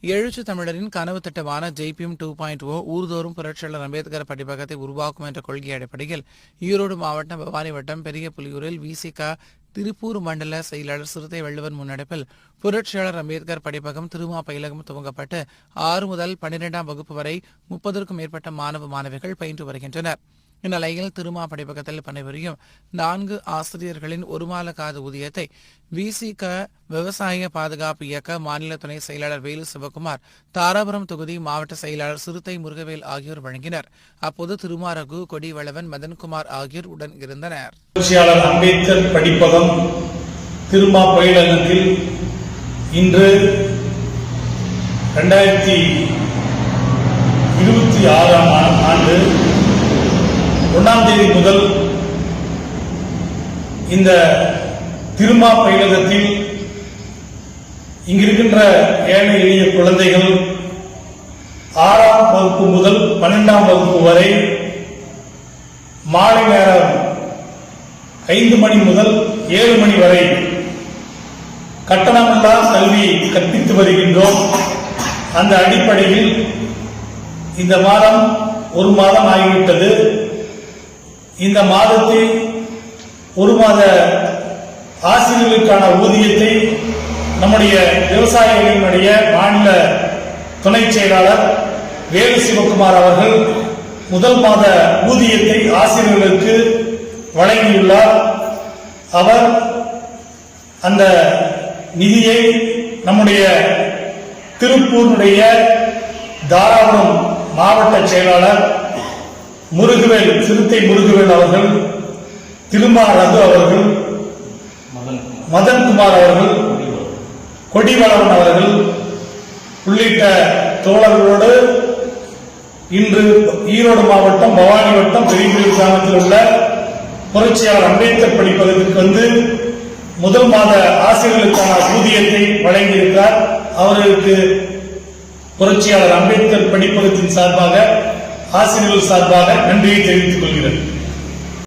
எழுச்சி தமிழரின் கனவு திட்டமான JPM 2.0 ஊர்தோறும் புரட்சியாளர் அம்பேத்கர் படிப்பகத்தை உருவாக்கும் என்ற கொள்கை அடிப்படையில் ஈரோடு மாவட்டம் பவானி வட்டம் பெரிய புலியூரில் VCK திருப்பூர் மண்டல செயலாளர் சிறுத்தை வள்ளுவன் முன்னெடுப்பில் புரட்சியாளர் அம்பேத்கர் படிப்பகம் திருமா பயிலகம் துவங்கப்பட்டு 6 முதல் 12ஆம் வகுப்பு வரை 30க்கும் மேற்பட்ட மாணவ மாணவிகள் பயின்று வருகின்றனர். இந்நிலையில் திருமா படிப்பகத்தில் பணிபுரியும் 4 ஆசிரியர்களின் ஒரு மாத கால ஊதியத்தை VCK விவசாய பாதுகாப்பு இயக்க மாநில துணை செயலாளர் வேலு சிவகுமார், தாராபுரம் தொகுதி மாவட்ட செயலாளர் சிறுத்தை முருகவேல் ஆகியோர் வழங்கினர். அப்போது திருமா ரகு, கொடிவளவன், மதன்குமார் ஆகியோர் உடன் இருந்தனர். புரட்சியாளர் அம்பேத்கர் படிப்பகம் திருமா பயிலகத்தில் இன்று 2026ஆம் ஆண்டு 1ஆம் தேதி முதல் இந்த திருமா பயிலகத்தில் இங்கிருக்கின்ற ஏழை எளிய குழந்தைகள் 6ஆம் வகுப்பு முதல் 12ஆம் வகுப்பு வரை மாலை நேரம் 5 மணி முதல் 7 மணி வரை கட்டணமில்லா கல்வி கற்பித்து வருகின்றோம். அந்த அடிப்படையில் இந்த மாதம் ஒரு மாதம் ஆகிவிட்டது. இந்த மாதத்தில் ஒரு மாத ஆசிரியர்களுக்கான ஊதியத்தை நம்முடைய விவசாயிகளினுடைய மாநில துணை செயலாளர் வேலு சிவகுமார் அவர்கள் முதல் மாத ஊதியத்தை ஆசிரியர்களுக்கு வழங்கியுள்ளார். அவர் அந்த நிதியை நம்முடைய திருப்பூருடைய தாராபுரம் மாவட்ட செயலாளர் முருகவேல், சிறுத்தை முருகவேல் அவர்கள், திருமா ரகு அவர்கள், மதன்குமார் அவர்கள், கொடிவளவன் அவர்கள் உள்ளிட்ட தோழர்களோடு இன்று ஈரோடு மாவட்டம் பவானி வட்டம் பெரிய கிராமத்தில் உள்ள புரட்சியாளர் அம்பேத்கர் படிப்பகத்திற்கு வந்து முதல் மாத ஆசிரியர்களுக்கான ஊதியத்தை வழங்கியிருக்கிறார். அவர்களுக்கு புரட்சியாளர் அம்பேத்கர் படிப்பகத்தின் சார்பாக, ஆசிரியர்கள் சார்பாக நன்றியை தெரிவித்துக் கொள்கிறேன்.